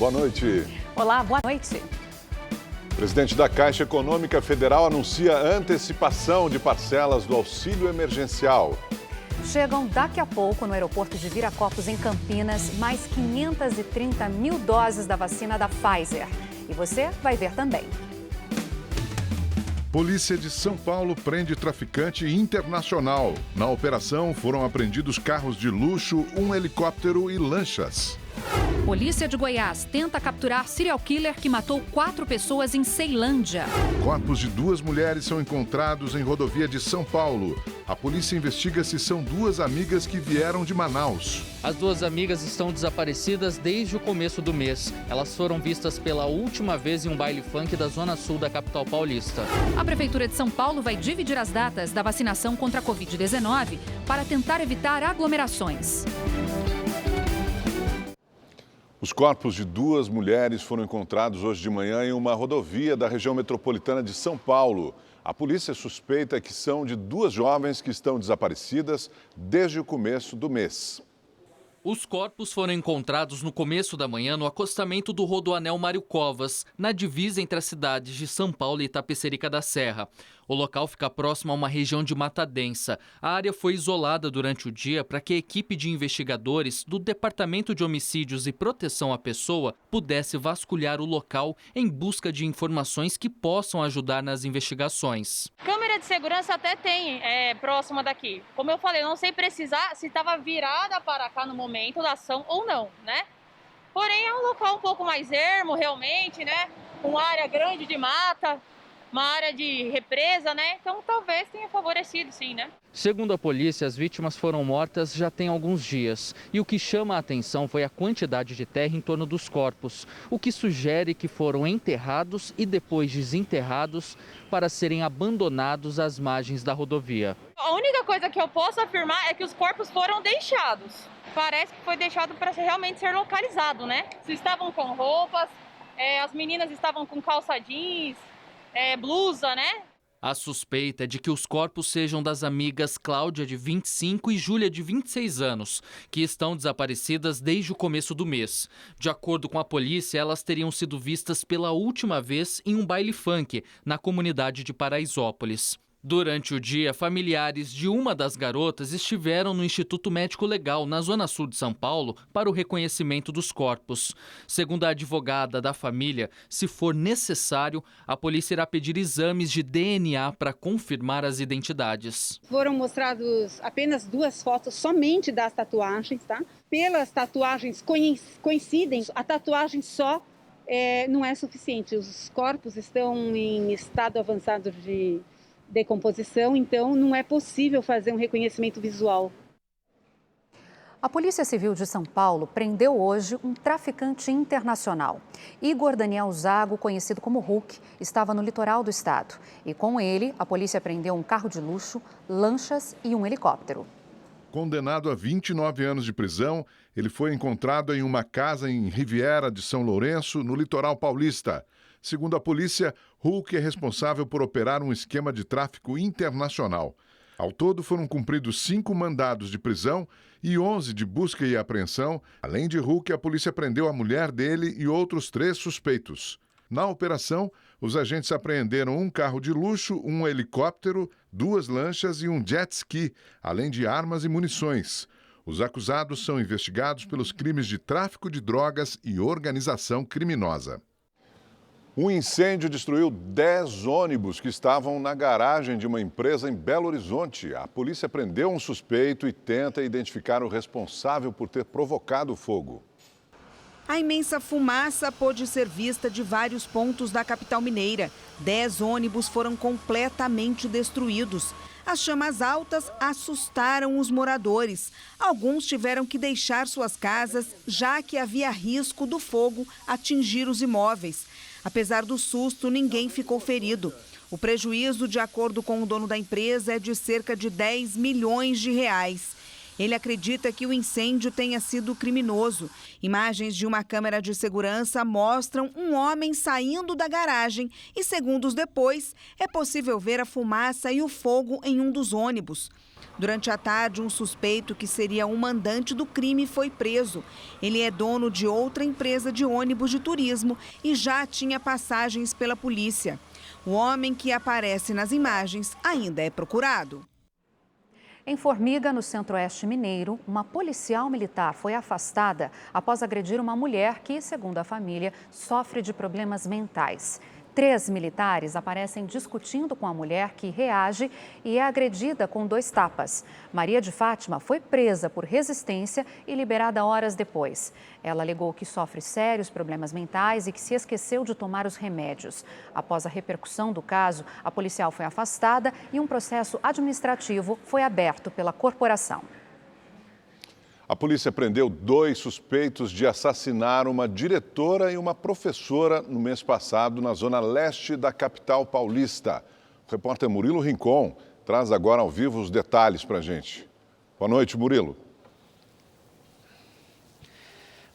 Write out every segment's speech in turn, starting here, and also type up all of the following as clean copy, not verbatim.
Boa noite. Olá, boa noite. O presidente da Caixa Econômica Federal anuncia antecipação de parcelas do auxílio emergencial. Chegam daqui a pouco no aeroporto de Viracopos, em Campinas, mais 530 mil doses da vacina da Pfizer. E você vai ver também. Polícia de São Paulo prende traficante internacional. Na operação foram apreendidos carros de luxo, um helicóptero e lanchas. Polícia de Goiás tenta capturar serial killer que matou 4 pessoas em Ceilândia. Corpos de 2 mulheres são encontrados em rodovia de São Paulo. A polícia investiga se são 2 amigas que vieram de Manaus. As 2 amigas estão desaparecidas desde o começo do mês. Elas foram vistas pela última vez em um baile funk da zona sul da capital paulista. A Prefeitura de São Paulo vai dividir as datas da vacinação contra a Covid-19 para tentar evitar aglomerações. Os corpos de 2 mulheres foram encontrados hoje de manhã em uma rodovia da região metropolitana de São Paulo. A polícia suspeita que são de 2 jovens que estão desaparecidas desde o começo do mês. Os corpos foram encontrados no começo da manhã no acostamento do Rodoanel Mário Covas, na divisa entre as cidades de São Paulo e Itapecerica da Serra. O local fica próximo a uma região de mata densa. A área foi isolada durante o dia para que a equipe de investigadores do Departamento de Homicídios e Proteção à Pessoa pudesse vasculhar o local em busca de informações que possam ajudar nas investigações. Câmera de segurança até tem próxima daqui. Como eu falei, eu não sei precisar se estava virada para cá no momento da ação ou não, né? Porém, é um local um pouco mais ermo, realmente, né? Uma área grande de mata, uma área de represa, né? Então, talvez tenha favorecido, sim, né? Segundo a polícia, as vítimas foram mortas já tem alguns dias. E o que chama a atenção foi a quantidade de terra em torno dos corpos, o que sugere que foram enterrados e depois desenterrados para serem abandonados às margens da rodovia. A única coisa que eu posso afirmar é que os corpos foram deixados. Parece que foi deixado para realmente ser localizado, né? Se estavam com roupas, as meninas estavam com calça jeans, blusa, né? A suspeita é de que os corpos sejam das amigas Cláudia, de 25, e Júlia, de 26 anos, que estão desaparecidas desde o começo do mês. De acordo com a polícia, elas teriam sido vistas pela última vez em um baile funk, na comunidade de Paraisópolis. Durante o dia, familiares de uma das garotas estiveram no Instituto Médico Legal, na zona sul de São Paulo, para o reconhecimento dos corpos. Segundo a advogada da família, se for necessário, a polícia irá pedir exames de DNA para confirmar as identidades. Foram mostrados apenas 2 fotos somente das tatuagens, tá? Pelas tatuagens coincidem, a tatuagem só não é suficiente. Os corpos estão em estado avançado de decomposição, então não é possível fazer um reconhecimento visual. A Polícia Civil de São Paulo prendeu hoje um traficante internacional. Igor Daniel Zago, conhecido como Hulk, estava no litoral do estado. E com ele, a polícia prendeu um carro de luxo, lanchas e um helicóptero. Condenado a 29 anos de prisão, ele foi encontrado em uma casa em Riviera de São Lourenço, no litoral paulista. Segundo a polícia, Hulk é responsável por operar um esquema de tráfico internacional. Ao todo, foram cumpridos 5 mandados de prisão e 11 de busca e apreensão. Além de Hulk, a polícia prendeu a mulher dele e outros 3 suspeitos. Na operação, os agentes apreenderam um carro de luxo, um helicóptero, 2 lanchas e um jet ski, além de armas e munições. Os acusados são investigados pelos crimes de tráfico de drogas e organização criminosa. Um incêndio destruiu 10 ônibus que estavam na garagem de uma empresa em Belo Horizonte. A polícia prendeu um suspeito e tenta identificar o responsável por ter provocado o fogo. A imensa fumaça pôde ser vista de vários pontos da capital mineira. 10 ônibus foram completamente destruídos. As chamas altas assustaram os moradores. Alguns tiveram que deixar suas casas, já que havia risco do fogo atingir os imóveis. Apesar do susto, ninguém ficou ferido. O prejuízo, de acordo com o dono da empresa, é de cerca de 10 milhões de reais. Ele acredita que o incêndio tenha sido criminoso. Imagens de uma câmera de segurança mostram um homem saindo da garagem e, segundos depois, é possível ver a fumaça e o fogo em um dos ônibus. Durante a tarde, um suspeito que seria o mandante do crime foi preso. Ele é dono de outra empresa de ônibus de turismo e já tinha passagens pela polícia. O homem que aparece nas imagens ainda é procurado. Em Formiga, no centro-oeste mineiro, uma policial militar foi afastada após agredir uma mulher que, segundo a família, sofre de problemas mentais. 3 militares aparecem discutindo com a mulher que reage e é agredida com 2 tapas. Maria de Fátima foi presa por resistência e liberada horas depois. Ela alegou que sofre sérios problemas mentais e que se esqueceu de tomar os remédios. Após a repercussão do caso, a policial foi afastada e um processo administrativo foi aberto pela corporação. A polícia prendeu 2 suspeitos de assassinar uma diretora e uma professora no mês passado na zona leste da capital paulista. O repórter Murilo Rincon traz agora ao vivo os detalhes para a gente. Boa noite, Murilo.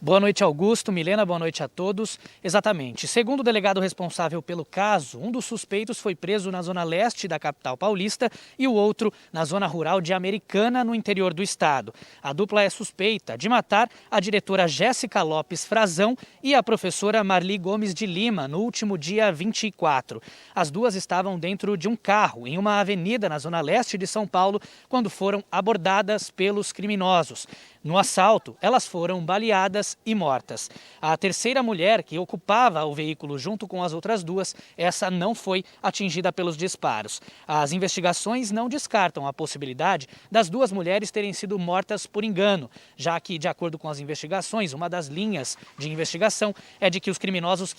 Boa noite, Augusto. Milena, boa noite a todos. Exatamente. Segundo o delegado responsável pelo caso, um dos suspeitos foi preso na zona leste da capital paulista e o outro na zona rural de Americana, no interior do estado. A dupla é suspeita de matar a diretora Jéssica Lopes Frazão e a professora Marli Gomes de Lima no último dia 24. As duas estavam dentro de um carro em uma avenida na zona leste de São Paulo quando foram abordadas pelos criminosos. No assalto, elas foram baleadas e mortas. A terceira mulher, que ocupava o veículo junto com as outras 2, essa não foi atingida pelos disparos. As investigações não descartam a possibilidade das 2 mulheres terem sido mortas por engano, já que, de acordo com as investigações, uma das linhas de investigação é de que os criminosos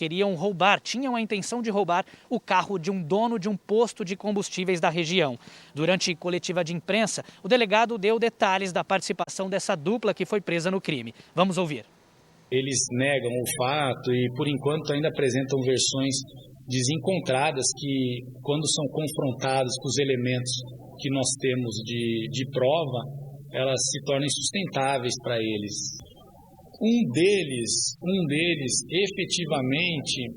tinham a intenção de roubar o carro de um dono de um posto de combustíveis da região. Durante coletiva de imprensa, o delegado deu detalhes da participação dessa dupla que foi presa no crime. Vamos ouvir. Eles negam o fato e, por enquanto, ainda apresentam versões desencontradas que, quando são confrontados com os elementos que nós temos de prova, elas se tornam insustentáveis para eles. Um deles, efetivamente,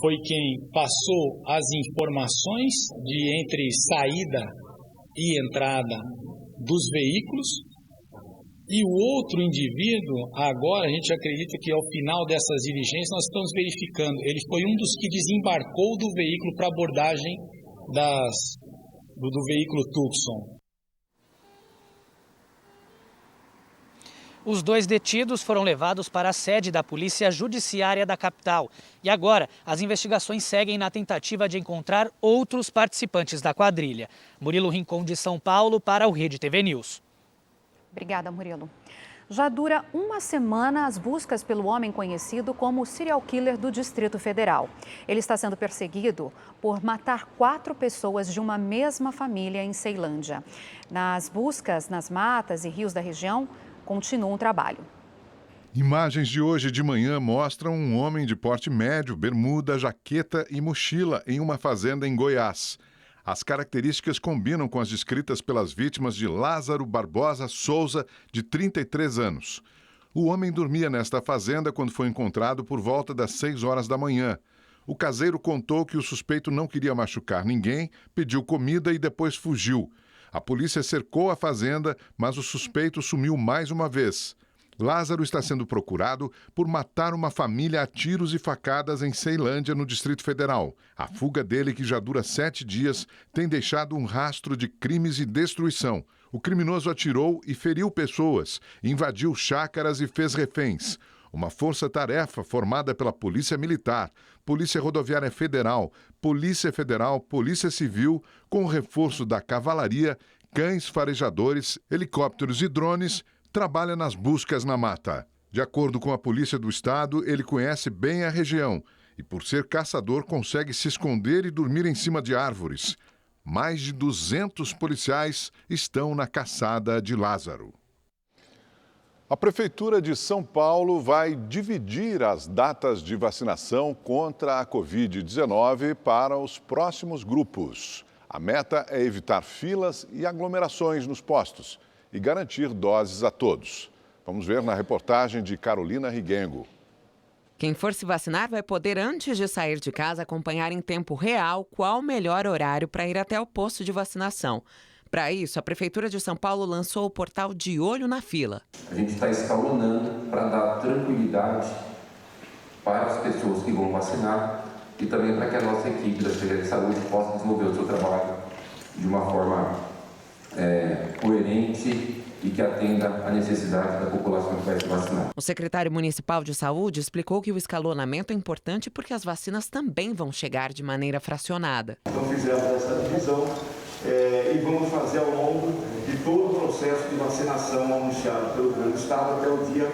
foi quem passou as informações de entre saída e entrada dos veículos. E o outro indivíduo, agora a gente acredita que ao final dessas diligências nós estamos verificando, ele foi um dos que desembarcou do veículo para abordagem do veículo Tucson. Os 2 detidos foram levados para a sede da Polícia Judiciária da capital. E agora, as investigações seguem na tentativa de encontrar outros participantes da quadrilha. Murilo Rincon, de São Paulo, para o Rede TV News. Obrigada, Murilo. Já dura uma semana as buscas pelo homem conhecido como o serial killer do Distrito Federal. Ele está sendo perseguido por matar 4 pessoas de uma mesma família em Ceilândia. Nas buscas nas matas e rios da região, continua um trabalho. Imagens de hoje de manhã mostram um homem de porte médio, bermuda, jaqueta e mochila em uma fazenda em Goiás. As características combinam com as descritas pelas vítimas de Lázaro Barbosa Souza, de 33 anos. O homem dormia nesta fazenda quando foi encontrado por volta das 6 horas da manhã. O caseiro contou que o suspeito não queria machucar ninguém, pediu comida e depois fugiu. A polícia cercou a fazenda, mas o suspeito sumiu mais uma vez. Lázaro está sendo procurado por matar uma família a tiros e facadas em Ceilândia, no Distrito Federal. A fuga dele, que já dura 7 dias, tem deixado um rastro de crimes e destruição. O criminoso atirou e feriu pessoas, invadiu chácaras e fez reféns. Uma força-tarefa formada pela Polícia Militar, Polícia Rodoviária Federal, Polícia Civil, com o reforço da cavalaria, cães farejadores, helicópteros e drones, trabalha nas buscas na mata. De acordo com a Polícia do Estado, ele conhece bem a região e, por ser caçador, consegue se esconder e dormir em cima de árvores. Mais de 200 policiais estão na caçada de Lázaro. A Prefeitura de São Paulo vai dividir as datas de vacinação contra a Covid-19 para os próximos grupos. A meta é evitar filas e aglomerações nos postos. e garantir doses a todos. Vamos ver na reportagem de Carolina Riguengo. Quem for se vacinar vai poder, antes de sair de casa, acompanhar em tempo real qual o melhor horário para ir até o posto de vacinação. Para isso, a Prefeitura de São Paulo lançou o portal De Olho na Fila. A gente está escalonando para dar tranquilidade para as pessoas que vão vacinar e também para que a nossa equipe da Secretaria de Saúde possa desenvolver o seu trabalho de uma forma coerente e que atenda à necessidade da população que vai se vacinar. O secretário municipal de saúde explicou que o escalonamento é importante porque as vacinas também vão chegar de maneira fracionada. Então fizemos essa divisão e vamos fazer ao longo de todo o processo de vacinação anunciado pelo governo do estado até o dia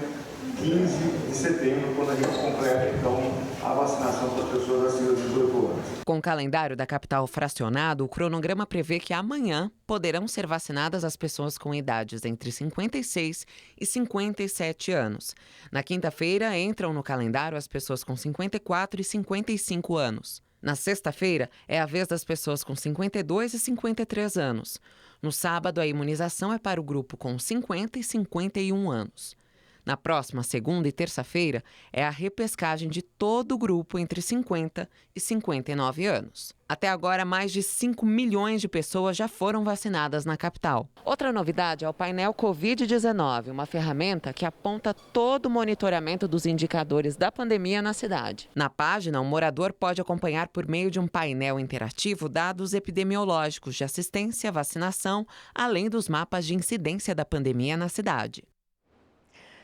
15 de setembro, quando a gente completa, então, a vacinação para as pessoas acima de 18 anos. Com o calendário da capital fracionado, o cronograma prevê que amanhã poderão ser vacinadas as pessoas com idades entre 56 e 57 anos. Na quinta-feira, entram no calendário as pessoas com 54 e 55 anos. Na sexta-feira, é a vez das pessoas com 52 e 53 anos. No sábado, a imunização é para o grupo com 50 e 51 anos. Na próxima segunda e terça-feira, é a repescagem de todo o grupo entre 50 e 59 anos. Até agora, mais de 5 milhões de pessoas já foram vacinadas na capital. Outra novidade é o painel Covid-19, uma ferramenta que aponta todo o monitoramento dos indicadores da pandemia na cidade. Na página, o morador pode acompanhar por meio de um painel interativo dados epidemiológicos de assistência, vacinação, além dos mapas de incidência da pandemia na cidade.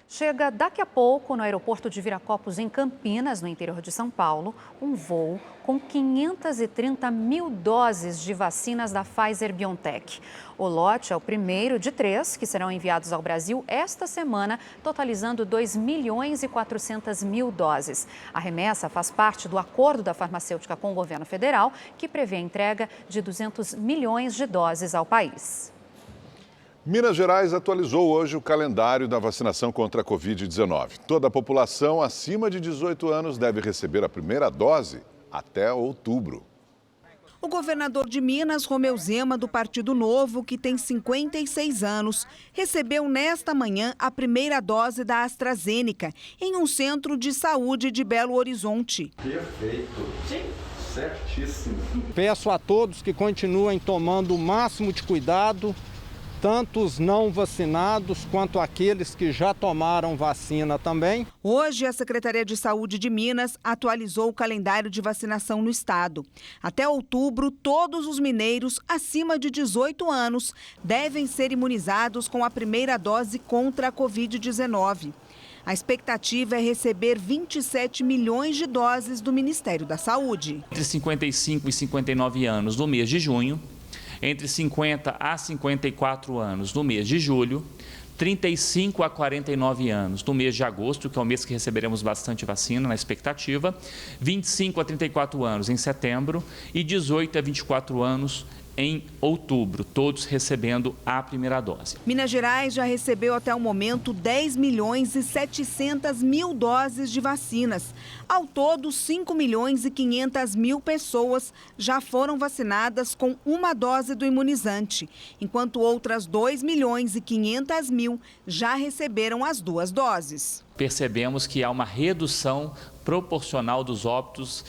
Chega daqui a pouco no aeroporto de Viracopos, em Campinas, no interior de São Paulo, um voo com 530 mil doses de vacinas da Pfizer-BioNTech. O lote é o primeiro de 3 que serão enviados ao Brasil esta semana, totalizando 2.400.000 doses. A remessa faz parte do acordo da farmacêutica com o governo federal, que prevê a entrega de 200 milhões de doses ao país. Minas Gerais atualizou hoje o calendário da vacinação contra a Covid-19. Toda a população acima de 18 anos deve receber a primeira dose até outubro. O governador de Minas, Romeu Zema, do Partido Novo, que tem 56 anos, recebeu nesta manhã a primeira dose da AstraZeneca em um centro de saúde de Belo Horizonte. Perfeito. Sim. Certíssimo. Peço a todos que continuem tomando o máximo de cuidado, tanto os não vacinados quanto aqueles que já tomaram vacina também. Hoje, a Secretaria de Saúde de Minas atualizou o calendário de vacinação no estado. Até outubro, todos os mineiros acima de 18 anos devem ser imunizados com a primeira dose contra a Covid-19. A expectativa é receber 27 milhões de doses do Ministério da Saúde. Entre 55 e 59 anos no mês de junho, entre 50 a 54 anos no mês de julho, 35 a 49 anos no mês de agosto, que é o mês que receberemos bastante vacina na expectativa, 25 a 34 anos em setembro e 18 a 24 anos em outubro, todos recebendo a primeira dose. Minas Gerais já recebeu até o momento 10 milhões e 700 mil doses de vacinas. Ao todo, 5 milhões e 500 mil pessoas já foram vacinadas com uma dose do imunizante, enquanto outras 2 milhões e 500 mil já receberam as 2 doses. Percebemos que há uma redução proporcional dos óbitos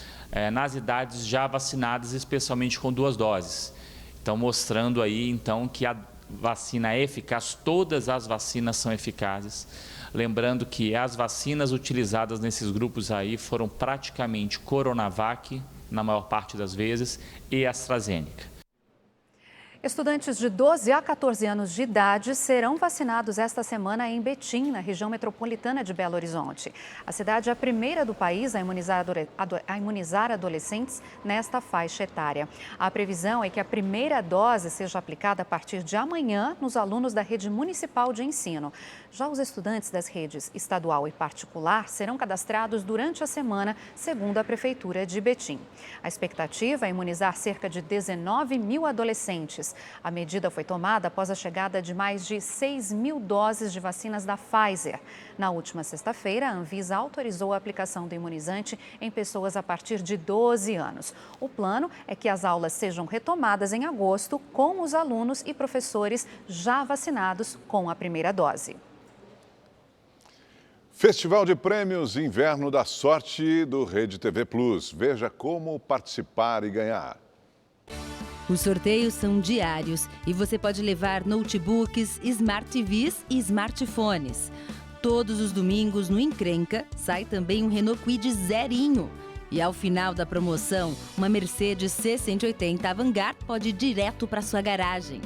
nas idades já vacinadas, especialmente com 2 doses. Então, mostrando aí, então, que a vacina é eficaz, todas as vacinas são eficazes. Lembrando que as vacinas utilizadas nesses grupos aí foram praticamente Coronavac, na maior parte das vezes, e AstraZeneca. Estudantes de 12 a 14 anos de idade serão vacinados esta semana em Betim, na região metropolitana de Belo Horizonte. A cidade é a primeira do país a imunizar adolescentes nesta faixa etária. A previsão é que a primeira dose seja aplicada a partir de amanhã nos alunos da rede municipal de ensino. Já os estudantes das redes estadual e particular serão cadastrados durante a semana, segundo a Prefeitura de Betim. A expectativa é imunizar cerca de 19 mil adolescentes doses. A medida foi tomada após a chegada de mais de 6 mil doses de vacinas da Pfizer. Na última sexta-feira, a Anvisa autorizou a aplicação do imunizante em pessoas a partir de 12 anos. O plano é que as aulas sejam retomadas em agosto com os alunos e professores já vacinados com a primeira dose. Festival de Prêmios Inverno da Sorte do Rede TV Plus. Veja como participar e ganhar. Os sorteios são diários e você pode levar notebooks, Smart TVs e smartphones. Todos os domingos no Encrenca sai também um Renault Kwid zerinho. E ao final da promoção, uma Mercedes C180 Avantgarde pode ir direto para sua garagem.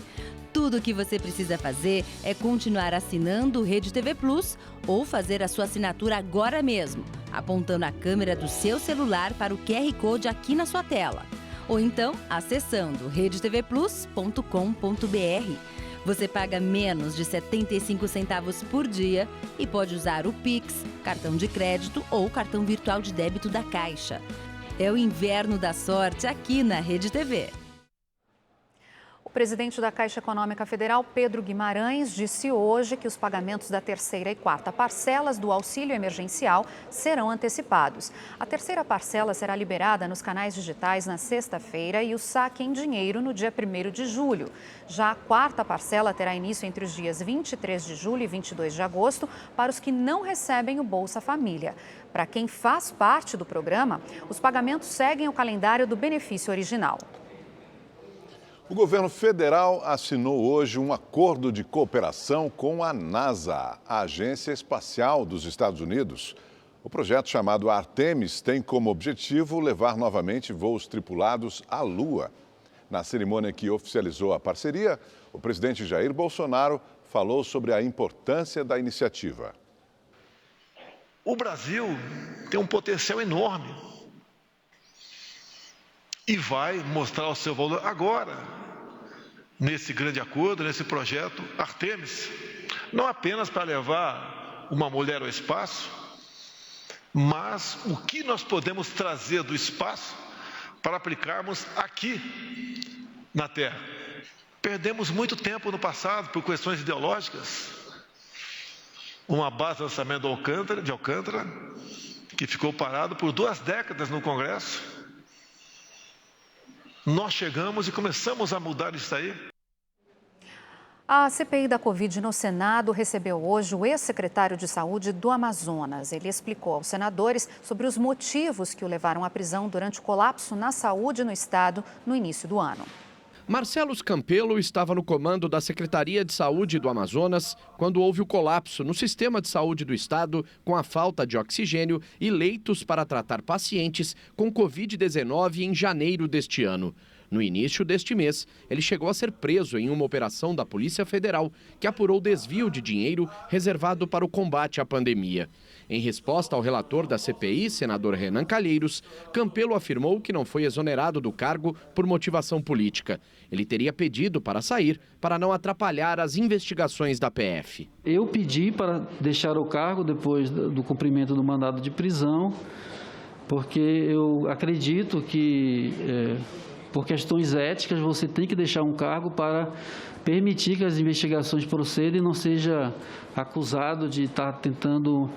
Tudo o que você precisa fazer é continuar assinando o Rede TV Plus ou fazer a sua assinatura agora mesmo, apontando a câmera do seu celular para o QR Code aqui na sua tela. Ou então, acessando redetvplus.com.br. Você paga menos de 75 centavos por dia e pode usar o Pix, cartão de crédito ou cartão virtual de débito da Caixa. É o inverno da sorte aqui na Rede TV. O presidente da Caixa Econômica Federal, Pedro Guimarães, disse hoje que os pagamentos da terceira e quarta parcelas do auxílio emergencial serão antecipados. A terceira parcela será liberada nos canais digitais na sexta-feira e o saque em dinheiro no dia 1º de julho. Já a quarta parcela terá início entre os dias 23 de julho e 22 de agosto para os que não recebem o Bolsa Família. Para quem faz parte do programa, os pagamentos seguem o calendário do benefício original. O governo federal assinou hoje um acordo de cooperação com a NASA, a Agência Espacial dos Estados Unidos. O projeto chamado Artemis tem como objetivo levar novamente voos tripulados à Lua. Na cerimônia que oficializou a parceria, o presidente Jair Bolsonaro falou sobre a importância da iniciativa. O Brasil tem um potencial enorme e vai mostrar o seu valor agora, nesse grande acordo, nesse projeto Artemis, não apenas para levar uma mulher ao espaço, mas o que nós podemos trazer do espaço para aplicarmos aqui na Terra. Perdemos muito tempo no passado por questões ideológicas. Uma base de lançamento de Alcântara, que ficou parado por 2 décadas no Congresso. Nós chegamos e começamos a mudar isso aí. A CPI da Covid no Senado recebeu hoje o ex-secretário de Saúde do Amazonas. Ele explicou aos senadores sobre os motivos que o levaram à prisão durante o colapso na saúde no estado no início do ano. Marcellus Campelo estava no comando da Secretaria de Saúde do Amazonas quando houve o colapso no sistema de saúde do estado com a falta de oxigênio e leitos para tratar pacientes com Covid-19 em janeiro deste ano. No início deste mês, ele chegou a ser preso em uma operação da Polícia Federal que apurou desvio de dinheiro reservado para o combate à pandemia. Em resposta ao relator da CPI, senador Renan Calheiros, Campelo afirmou que não foi exonerado do cargo por motivação política. Ele teria pedido para sair para não atrapalhar as investigações da PF. Eu pedi para deixar o cargo depois do cumprimento do mandado de prisão, porque eu acredito que, por questões éticas, você tem que deixar um cargo para permitir que as investigações procedam e não seja acusado de estar tentando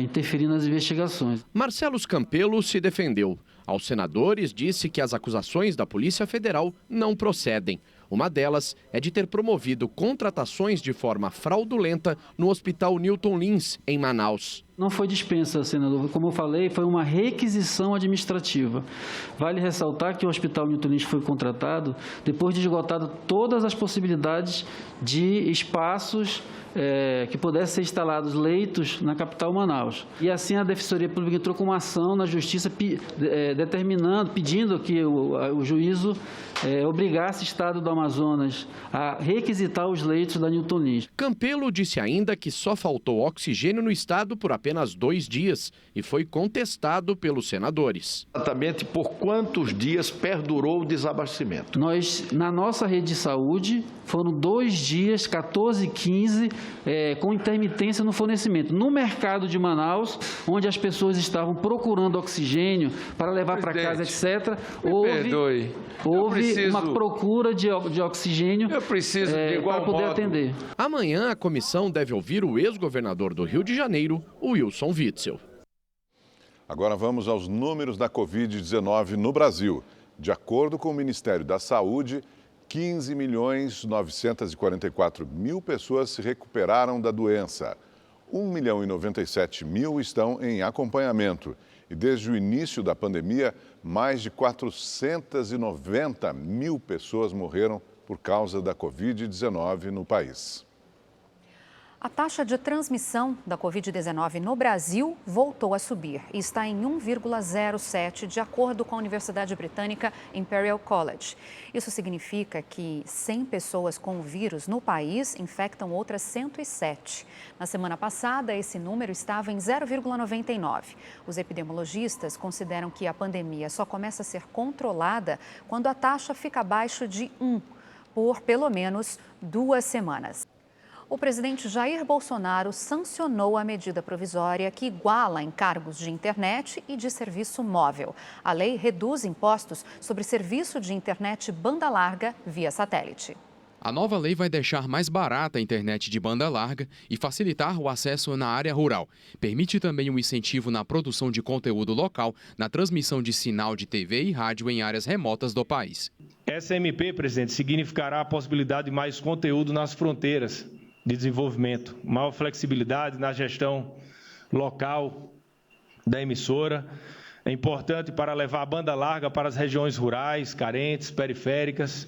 interferir nas investigações. Marcellus Campelo se defendeu. Aos senadores, disse que as acusações da Polícia Federal não procedem. Uma delas é de ter promovido contratações de forma fraudulenta no Hospital Newton Lins, em Manaus. Não foi dispensa, senador. Como eu falei, foi uma requisição administrativa. Vale ressaltar que o Hospital Newton Lins foi contratado depois de esgotado todas as possibilidades de espaços que pudessem ser instalados leitos na capital Manaus. E assim a Defensoria Pública entrou com uma ação na Justiça pedindo que o juízo obrigasse o Estado do Amazonas a requisitar os leitos da Newton Lins. Campelo disse ainda que só faltou oxigênio no estado por apenas apenas 2 dias e foi contestado pelos senadores. Exatamente por quantos dias perdurou o desabastecimento? Na nossa rede de saúde, foram 2 dias, 14 e 15, com intermitência no fornecimento. No mercado de Manaus, onde as pessoas estavam procurando oxigênio para levar para casa, etc., houve uma procura de oxigênio para poder atender. Amanhã, a comissão deve ouvir o ex-governador do Rio de Janeiro, Wilson Witzel. Agora vamos aos números da Covid-19 no Brasil. De acordo com o Ministério da Saúde, 15.944.000 pessoas se recuperaram da doença. 1.097.000 estão em acompanhamento. E desde o início da pandemia, mais de 490.000 pessoas morreram por causa da Covid-19 no país. A taxa de transmissão da Covid-19 no Brasil voltou a subir e está em 1,07, de acordo com a Universidade Britânica Imperial College. Isso significa que 100 pessoas com o vírus no país infectam outras 107. Na semana passada, esse número estava em 0,99. Os epidemiologistas consideram que a pandemia só começa a ser controlada quando a taxa fica abaixo de 1, por pelo menos 2 semanas. O presidente Jair Bolsonaro sancionou a medida provisória que iguala encargos de internet e de serviço móvel. A lei reduz impostos sobre serviço de internet banda larga via satélite. A nova lei vai deixar mais barata a internet de banda larga e facilitar o acesso na área rural. Permite também um incentivo na produção de conteúdo local, na transmissão de sinal de TV e rádio em áreas remotas do país. Essa MP, presidente, significará a possibilidade de mais conteúdo nas fronteiras de desenvolvimento, maior flexibilidade na gestão local da emissora. É importante para levar a banda larga para as regiões rurais, carentes, periféricas.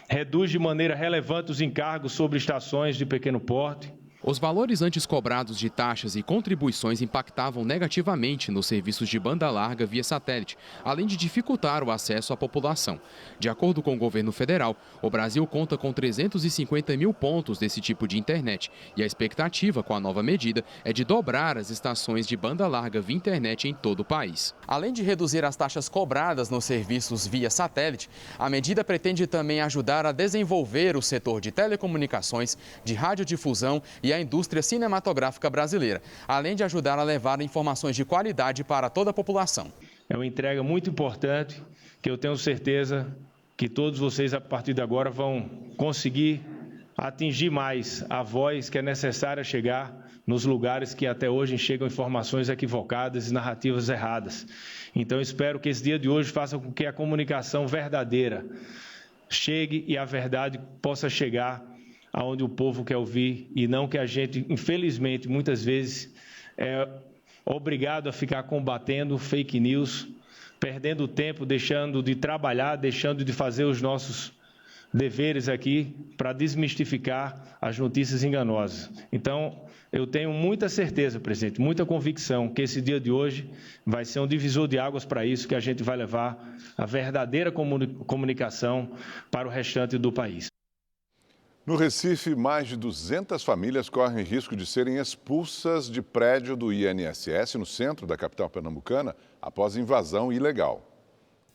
Reduz de maneira relevante os encargos sobre estações de pequeno porte. Os valores antes cobrados de taxas e contribuições impactavam negativamente nos serviços de banda larga via satélite, além de dificultar o acesso à população. De acordo com o governo federal, o Brasil conta com 350 mil pontos desse tipo de internet e a expectativa com a nova medida é de dobrar as estações de banda larga via internet em todo o país. Além de reduzir as taxas cobradas nos serviços via satélite, a medida pretende também ajudar a desenvolver o setor de telecomunicações, de radiodifusão e a indústria cinematográfica brasileira, além de ajudar a levar informações de qualidade para toda a população. É uma entrega muito importante que eu tenho certeza que todos vocês, a partir de agora, vão conseguir atingir mais a voz que é necessária chegar nos lugares que até hoje chegam informações equivocadas e narrativas erradas. Então, espero que esse dia de hoje faça com que a comunicação verdadeira chegue e a verdade possa chegar aonde o povo quer ouvir e não que a gente, infelizmente, muitas vezes é obrigado a ficar combatendo fake news, perdendo tempo, deixando de trabalhar, deixando de fazer os nossos deveres aqui para desmistificar as notícias enganosas. Então, eu tenho muita certeza, presidente, muita convicção que esse dia de hoje vai ser um divisor de águas para isso, que a gente vai levar a verdadeira comunicação para o restante do país. No Recife, mais de 200 famílias correm risco de serem expulsas de prédio do INSS no centro da capital pernambucana após invasão ilegal.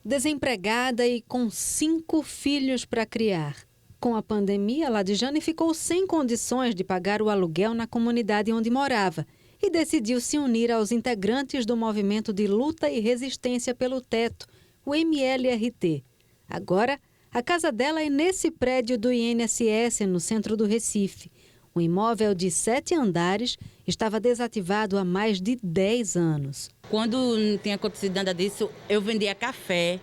Desempregada e com 5 filhos para criar. Com a pandemia, Ladijane ficou sem condições de pagar o aluguel na comunidade onde morava e decidiu se unir aos integrantes do Movimento de Luta e Resistência pelo Teto, o MLRT. Agora, a casa dela é nesse prédio do INSS, no centro do Recife. O imóvel de 7 andares estava desativado há mais de 10 anos. Quando não tinha acontecido nada disso, eu vendia café.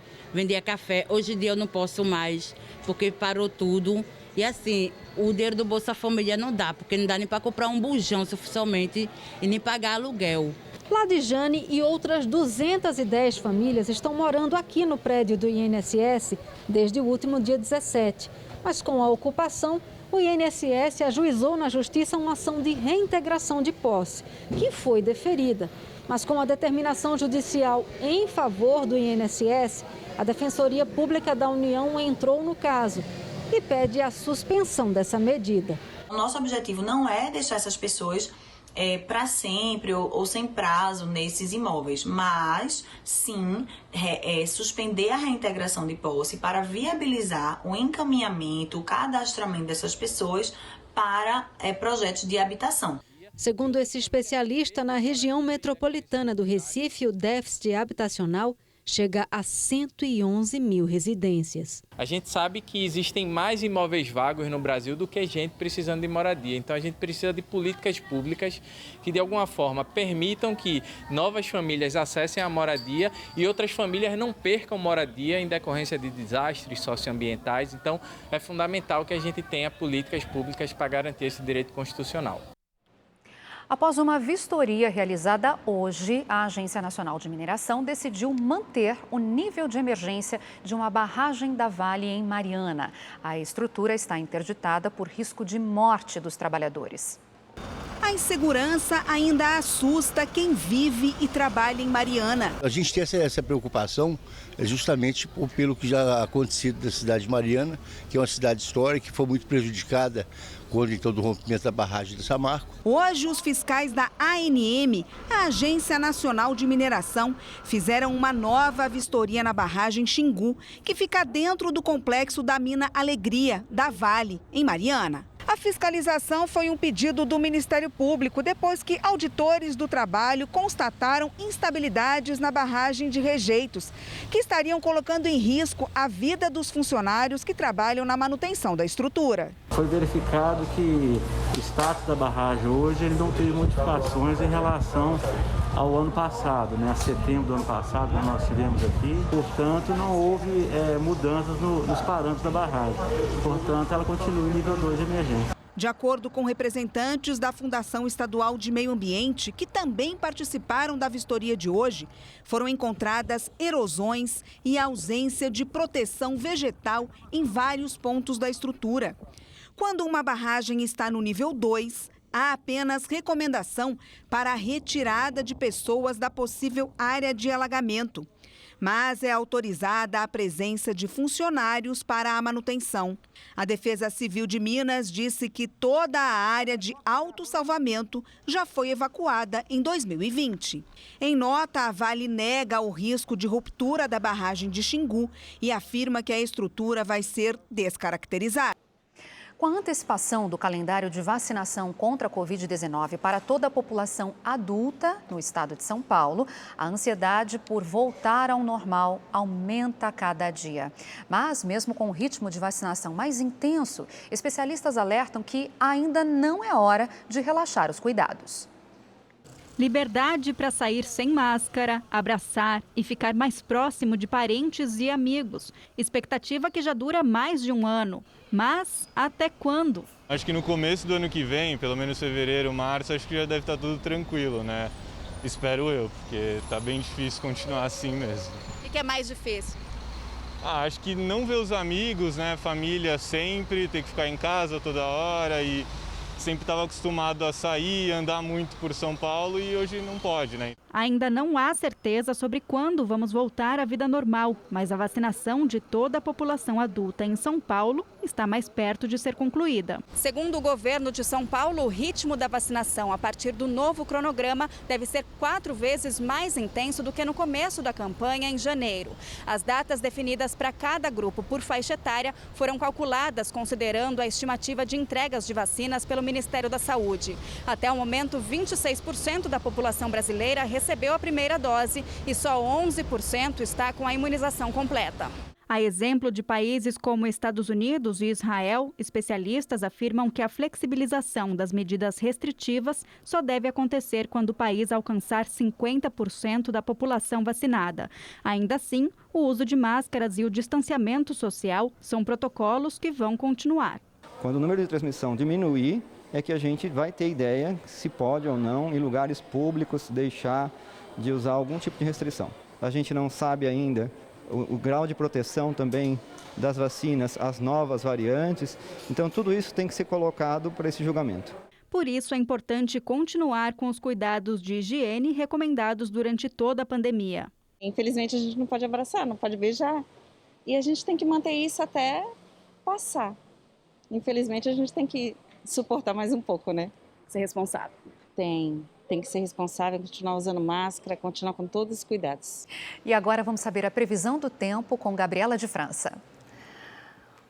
Hoje em dia eu não posso mais, porque parou tudo. E assim, o dinheiro do Bolsa Família não dá, porque não dá nem para comprar um bujão suficientemente e nem pagar aluguel. Ladijane e outras 210 famílias estão morando aqui no prédio do INSS desde o último dia 17. Mas com a ocupação, o INSS ajuizou na Justiça uma ação de reintegração de posse, que foi deferida. Mas com a determinação judicial em favor do INSS, a Defensoria Pública da União entrou no caso e pede a suspensão dessa medida. O nosso objetivo não é deixar essas pessoas para sempre ou sem prazo nesses imóveis, mas sim suspender a reintegração de posse para viabilizar o encaminhamento, o cadastramento dessas pessoas para projetos de habitação. Segundo esse especialista, na região metropolitana do Recife, o déficit habitacional chega a 111 mil residências. A gente sabe que existem mais imóveis vagos no Brasil do que gente precisando de moradia. Então a gente precisa de políticas públicas que de alguma forma permitam que novas famílias acessem a moradia e outras famílias não percam moradia em decorrência de desastres socioambientais. Então é fundamental que a gente tenha políticas públicas para garantir esse direito constitucional. Após uma vistoria realizada hoje, a Agência Nacional de Mineração decidiu manter o nível de emergência de uma barragem da Vale em Mariana. A estrutura está interditada por risco de morte dos trabalhadores. A insegurança ainda assusta quem vive e trabalha em Mariana. A gente tem essa preocupação justamente pelo que já acontecido na cidade de Mariana, que é uma cidade histórica que foi muito prejudicada do rompimento da barragem de Samarco. Hoje, os fiscais da ANM, a Agência Nacional de Mineração, fizeram uma nova vistoria na barragem Xingu, que fica dentro do complexo da mina Alegria, da Vale, em Mariana. A fiscalização foi um pedido do Ministério Público depois que auditores do trabalho constataram instabilidades na barragem de rejeitos, que estariam colocando em risco a vida dos funcionários que trabalham na manutenção da estrutura. Foi verificado que o status da barragem hoje ele não teve modificações em relação ao ano passado, a setembro do ano passado, que nós tivemos aqui. Portanto, não houve mudanças nos parâmetros da barragem. Portanto, ela continua em nível 2 de emergência. De acordo com representantes da Fundação Estadual de Meio Ambiente, que também participaram da vistoria de hoje, foram encontradas erosões e ausência de proteção vegetal em vários pontos da estrutura. Quando uma barragem está no nível 2, há apenas recomendação para a retirada de pessoas da possível área de alagamento. Mas é autorizada a presença de funcionários para a manutenção. A Defesa Civil de Minas disse que toda a área de autossalvamento já foi evacuada em 2020. Em nota, a Vale nega o risco de ruptura da barragem de Xingu e afirma que a estrutura vai ser descaracterizada. Com a antecipação do calendário de vacinação contra a Covid-19 para toda a população adulta no estado de São Paulo, a ansiedade por voltar ao normal aumenta a cada dia. Mas, mesmo com o ritmo de vacinação mais intenso, especialistas alertam que ainda não é hora de relaxar os cuidados. Liberdade para sair sem máscara, abraçar e ficar mais próximo de parentes e amigos. Expectativa que já dura mais de um ano. Mas até quando? Acho que no começo do ano que vem, pelo menos fevereiro, março, acho que já deve estar tudo tranquilo, né? Espero eu, porque tá bem difícil continuar assim mesmo. O que é mais difícil? Acho que não ver os amigos, né? Família sempre, ter que ficar em casa toda hora e sempre estava acostumado a sair, andar muito por São Paulo e hoje não pode, né? Ainda não há certeza sobre quando vamos voltar à vida normal, mas a vacinação de toda a população adulta em São Paulo está mais perto de ser concluída. Segundo o governo de São Paulo, o ritmo da vacinação a partir do novo cronograma deve ser 4 vezes mais intenso do que no começo da campanha em janeiro. As datas definidas para cada grupo por faixa etária foram calculadas considerando a estimativa de entregas de vacinas pelo Ministério da Saúde. Até o momento, 26% da população brasileira recebeu a primeira dose e só 11% está com a imunização completa. A exemplo de países como Estados Unidos e Israel, especialistas afirmam que a flexibilização das medidas restritivas só deve acontecer quando o país alcançar 50% da população vacinada. Ainda assim, o uso de máscaras e o distanciamento social são protocolos que vão continuar. Quando o número de transmissão diminuir, é que a gente vai ter ideia se pode ou não, em lugares públicos, deixar de usar algum tipo de restrição. A gente não sabe ainda o grau de proteção também das vacinas, as novas variantes. Então, tudo isso tem que ser colocado para esse julgamento. Por isso, é importante continuar com os cuidados de higiene recomendados durante toda a pandemia. Infelizmente, a gente não pode abraçar, não pode beijar. E a gente tem que manter isso até passar. Infelizmente, a gente tem que suportar mais um pouco, né? Ser responsável. Tem que ser responsável, continuar usando máscara, continuar com todos os cuidados. E agora vamos saber a previsão do tempo com Gabriela de França.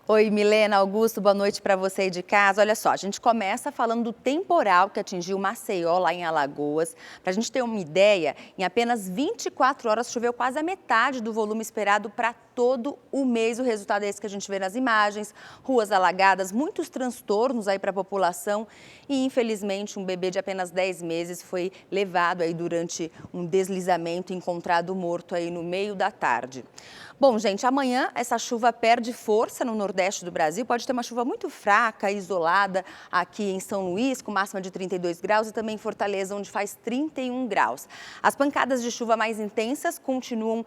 Oi, Milena, Augusto, boa noite para você aí de casa. Olha só, a gente começa falando do temporal que atingiu Maceió, lá em Alagoas. Para a gente ter uma ideia, em apenas 24 horas choveu quase a metade do volume esperado para todo o mês. O resultado é esse que a gente vê nas imagens, ruas alagadas, muitos transtornos aí para a população e, infelizmente, um bebê de apenas 10 meses foi levado aí durante um deslizamento, encontrado morto aí no meio da tarde. Bom, gente, amanhã essa chuva perde força no nordeste do Brasil. Pode ter uma chuva muito fraca, isolada aqui em São Luís, com máxima de 32 graus, e também em Fortaleza, onde faz 31 graus. As pancadas de chuva mais intensas continuam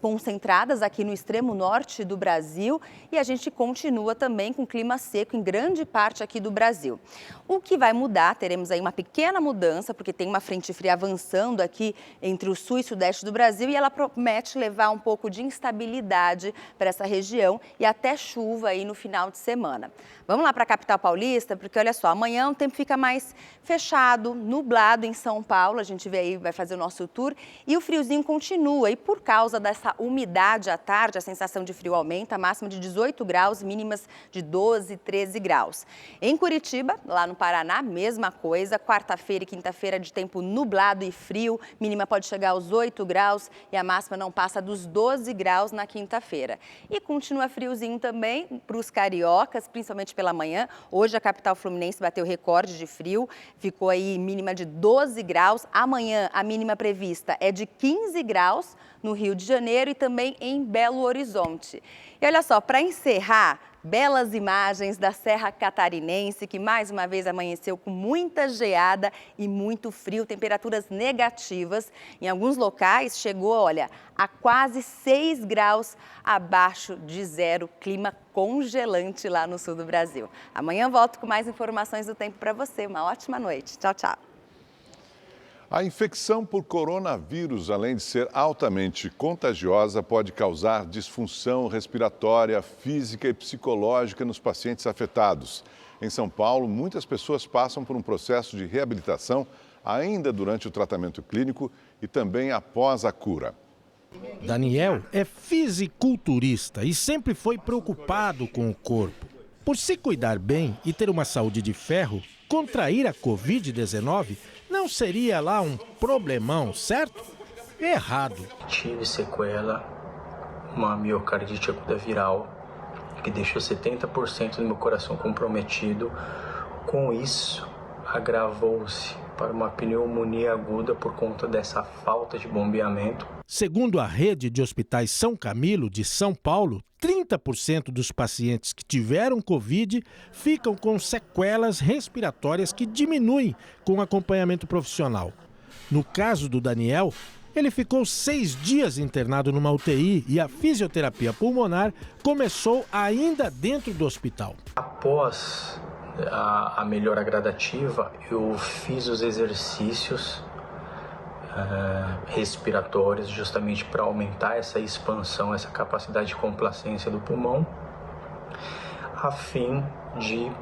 concentradas aqui no extremo norte do Brasil e a gente continua também com clima seco em grande parte aqui do Brasil. O que vai mudar, teremos aí uma pequena mudança, porque tem uma frente fria avançando aqui entre o sul e sudeste do Brasil e ela promete levar um pouco de instabilidade para essa região e até chuva aí no final de semana. Vamos lá para a capital paulista, porque olha só, amanhã o tempo fica mais fechado, nublado em São Paulo, a gente vê aí, vai fazer o nosso tour, e o friozinho continua, e por causa dessa umidade à tarde, a sensação de frio aumenta, máxima de 18 graus, mínimas de 12, 13 graus. Em Curitiba, lá no Paraná, mesma coisa, quarta-feira e quinta-feira de tempo nublado e frio, mínima pode chegar aos 8 graus e a máxima não passa dos 12 graus na quinta-feira. E continua friozinho também para os cariocas, principalmente pela manhã. Hoje a capital fluminense bateu recorde de frio, ficou aí mínima de 12 graus. Amanhã a mínima prevista é de 15 graus no Rio de Janeiro e também em Belo Horizonte. E olha só, para encerrar, belas imagens da Serra Catarinense, que mais uma vez amanheceu com muita geada e muito frio, temperaturas negativas. Em alguns locais chegou, olha, a quase 6 graus abaixo de zero, clima congelante lá no sul do Brasil. Amanhã volto com mais informações do tempo para você. Uma ótima noite. Tchau, tchau. A infecção por coronavírus, além de ser altamente contagiosa, pode causar disfunção respiratória, física e psicológica nos pacientes afetados. Em São Paulo, muitas pessoas passam por um processo de reabilitação ainda durante o tratamento clínico e também após a cura. Daniel é fisiculturista e sempre foi preocupado com o corpo. Por se cuidar bem e ter uma saúde de ferro, contrair a Covid-19 não seria lá um problemão, certo? Errado. Tive sequela, uma miocardite aguda viral, que deixou 70% do meu coração comprometido. Com isso, agravou-se para uma pneumonia aguda por conta dessa falta de bombeamento. Segundo a rede de hospitais São Camilo de São Paulo, 30% dos pacientes que tiveram Covid ficam com sequelas respiratórias que diminuem com acompanhamento profissional. No caso do Daniel, ele ficou 6 dias internado numa UTI e a fisioterapia pulmonar começou ainda dentro do hospital. Após a melhora gradativa, eu fiz os exercícios respiratórios justamente para aumentar essa expansão, essa capacidade de complacência do pulmão, a fim de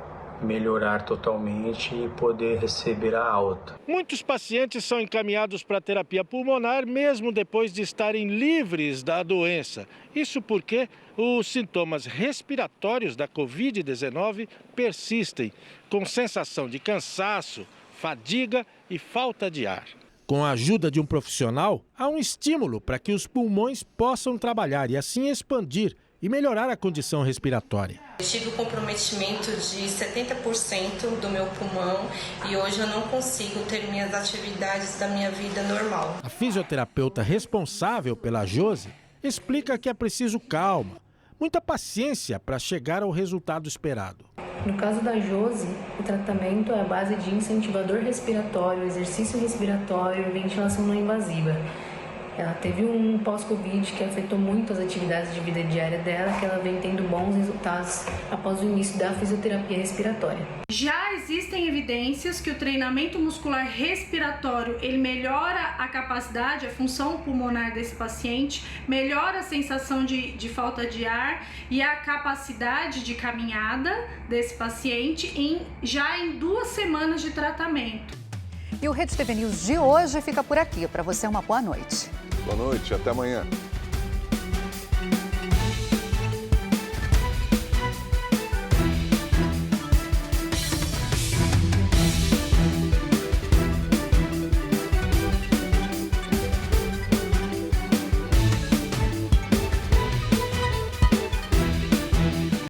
melhorar totalmente e poder receber a alta. Muitos pacientes são encaminhados para terapia pulmonar mesmo depois de estarem livres da doença. Isso porque os sintomas respiratórios da Covid-19 persistem, com sensação de cansaço, fadiga e falta de ar. Com a ajuda de um profissional, há um estímulo para que os pulmões possam trabalhar e assim expandir e melhorar a condição respiratória. Eu tive um comprometimento de 70% do meu pulmão e hoje eu não consigo ter minhas atividades da minha vida normal. A fisioterapeuta responsável pela Josi explica que é preciso calma, muita paciência para chegar ao resultado esperado. No caso da Josi, o tratamento é à base de incentivador respiratório, exercício respiratório e ventilação não invasiva. Ela teve um pós-Covid que afetou muito as atividades de vida diária dela, que ela vem tendo bons resultados após o início da fisioterapia respiratória. Já existem evidências que o treinamento muscular respiratório, ele melhora a capacidade, a função pulmonar desse paciente, melhora a sensação de falta de ar e a capacidade de caminhada desse paciente já em 2 semanas de tratamento. E o Rede TV News de hoje fica por aqui. Para você, uma boa noite. Boa noite, até amanhã.